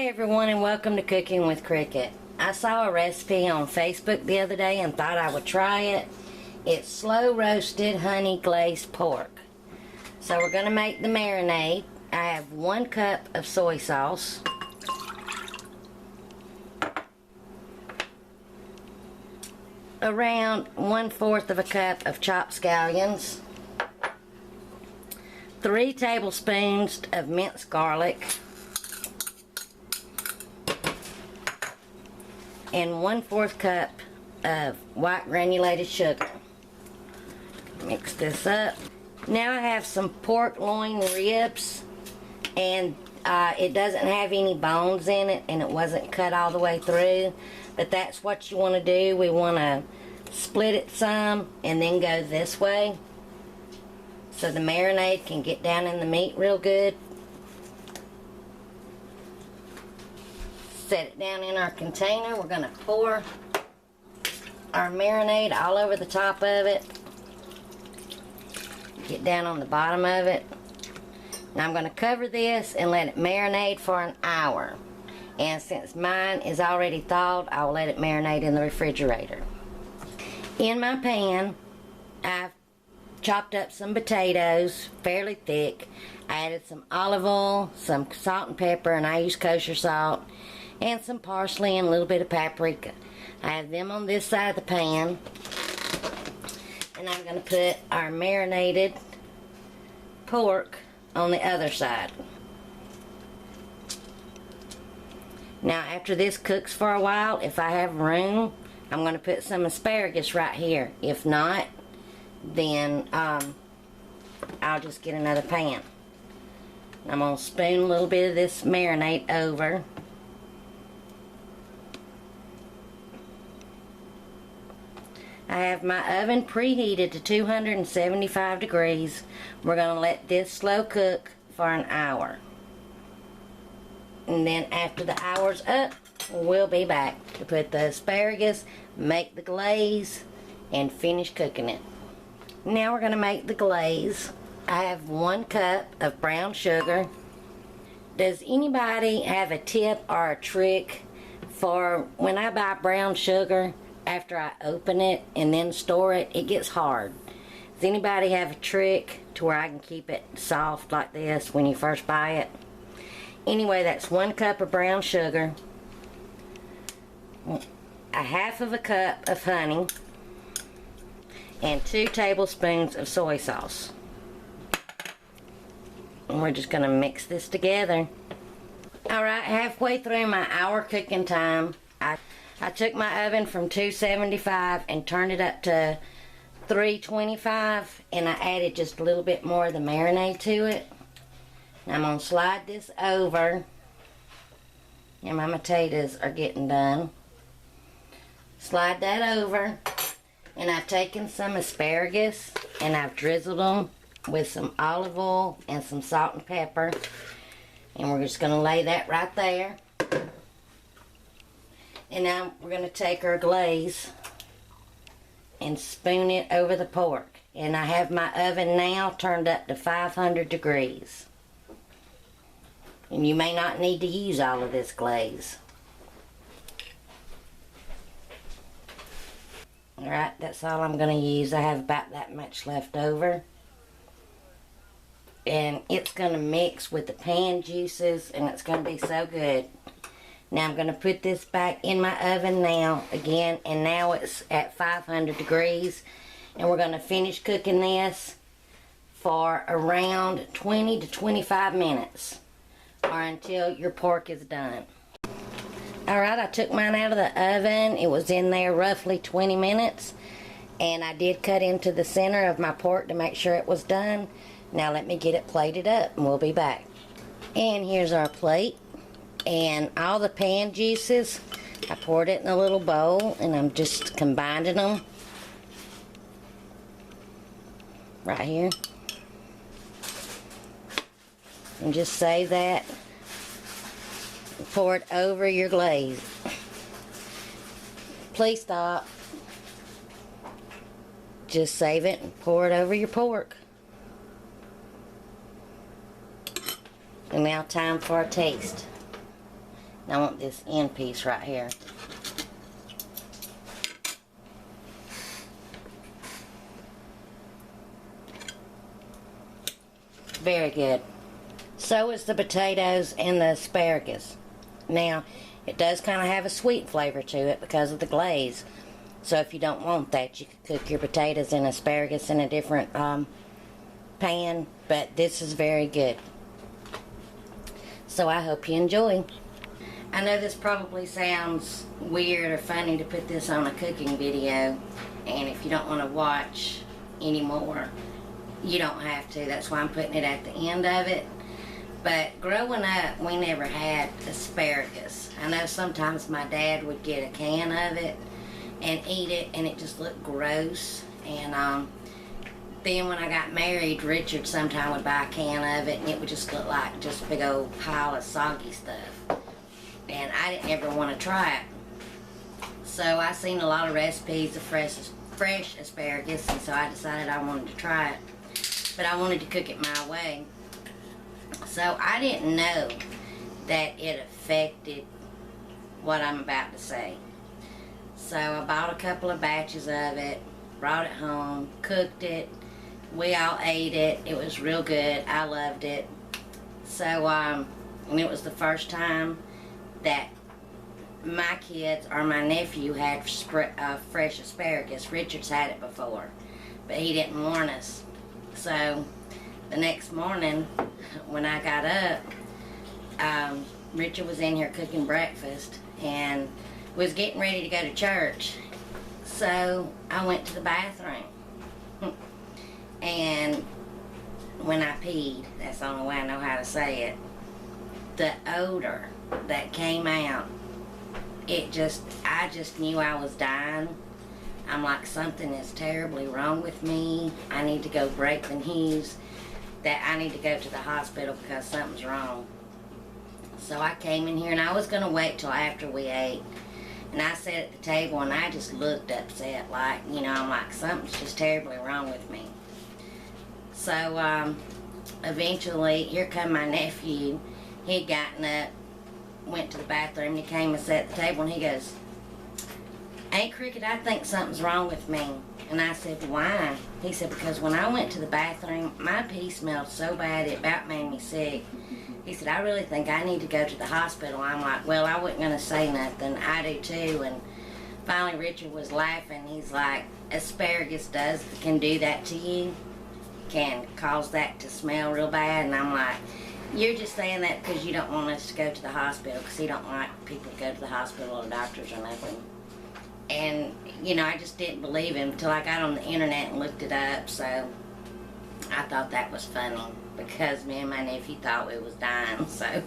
Hi everyone, and welcome to Cooking with Cricket. I saw a recipe on Facebook the other day and thought I would try it. It's slow roasted honey glazed pork. So we're going to make the marinade. I have 1 cup of soy sauce, around 1/4 of a cup of chopped scallions, 3 tablespoons of minced garlic, and 1/4 cup of white granulated sugar. Mix this up. Now I have some pork loin ribs, and it doesn't have any bones in it, and it wasn't cut all the way through, but that's what you want to do. We want to split it some and then go this way so the marinade can get down in the meat real good. Set it down in our container. We're going to pour our marinade all over the top of it. Get down on the bottom of it. Now I'm going to cover this and let it marinate for an hour. And since mine is already thawed, I'll let it marinate in the refrigerator. In my pan, I've chopped up some potatoes, fairly thick. I added some olive oil, some salt and pepper, and I use kosher salt, and some parsley and a little bit of paprika. I have them on this side of the pan. And I'm going to put our marinated pork on the other side. Now after this cooks for a while, if I have room, I'm going to put some asparagus right here. If not, then I'll just get another pan. I'm going to spoon a little bit of this marinade over. I have my oven preheated to 275 degrees. We're going to let this slow cook for an hour. And then after the hour's up, we'll be back to put the asparagus, make the glaze, and finish cooking it. Now we're going to make the glaze. I have 1 cup of brown sugar. Does anybody have a tip or a trick for when I buy brown sugar? After I open it and then store it, it gets hard. Does anybody have a trick to where I can keep it soft like this when you first buy it? Anyway, that's 1 cup of brown sugar, 1/2 of a cup of honey, and 2 tablespoons of soy sauce. And we're just going to mix this together. Alright, halfway through my hour cooking time, I took my oven from 275 and turned it up to 325, and I added just a little bit more of the marinade to it. Now I'm going to slide this over, and my potatoes are getting done. Slide that over, and I've taken some asparagus and I've drizzled them with some olive oil and some salt and pepper, and we're just going to lay that right there. And now we're going to take our glaze and spoon it over the pork. And I have my oven now turned up to 500 degrees. And you may not need to use all of this glaze. Alright, that's all I'm going to use. I have about that much left over. And it's going to mix with the pan juices, and it's going to be so good. Now I'm going to put this back in my oven now again, and now it's at 500 degrees, and we're going to finish cooking this for around 20 to 25 minutes, or until your pork is done. Alright, I took mine out of the oven. It was in there roughly 20 minutes, and I did cut into the center of my pork to make sure it was done. Now let me get it plated up, and we'll be back. And here's our plate. And all the pan juices, I poured it in a little bowl, and I'm just combining them right here. And just save that. Pour it over your glaze. Please stop. Just save it and pour it over your pork. And now time for a taste. I want this end piece right here. Very good. So is the potatoes and the asparagus. Now, it does kind of have a sweet flavor to it because of the glaze. So if you don't want that, you could cook your potatoes and asparagus in a different pan. But this is very good. So I hope you enjoy. I know this probably sounds weird or funny to put this on a cooking video. And if you don't want to watch anymore, you don't have to. That's why I'm putting it at the end of it. But growing up, we never had asparagus. I know sometimes my dad would get a can of it and eat it, and it just looked gross. And then when I got married, Richard sometime would buy a can of it, and it would just look like just a big old pile of soggy stuff. And I didn't ever want to try it. So I seen a lot of recipes of fresh asparagus, and so I decided I wanted to try it. But I wanted to cook it my way. So I didn't know that it affected what I'm about to say. So I bought a couple of batches of it, brought it home, cooked it. We all ate it. It was real good. I loved it. So, and it was the first time that my kids or my nephew had fresh asparagus. Richard's had it before, but he didn't warn us. So the next morning when I got up, Richard was in here cooking breakfast and was getting ready to go to church. So I went to the bathroom. And when I peed, that's the only way I know how to say it, the odor that came out, I just knew I was dying. I'm like, something is terribly wrong with me. I need to go break the news that I need to go to the hospital because something's wrong. So I came in here and I was going to wait till after we ate. And I sat at the table and I just looked upset, like, I'm like, something's just terribly wrong with me. So eventually, here come my nephew. He'd gotten up, went to the bathroom, he came and sat at the table and he goes, "Aunt Cricket, I think something's wrong with me." And I said, "Why?" He said, "Because when I went to the bathroom, my pee smelled so bad it about made me sick." He said, "I really think I need to go to the hospital." I'm like, well, I wasn't going to say nothing. I do too. And finally Richard was laughing. He's like, asparagus can do that to you, can cause that to smell real bad. And I'm like, you're just saying that because you don't want us to go to the hospital, because he don't like people to go to the hospital or doctors or nothing. And, I just didn't believe him until I got on the internet and looked it up. So I thought that was funny because me and my nephew thought we was dying. So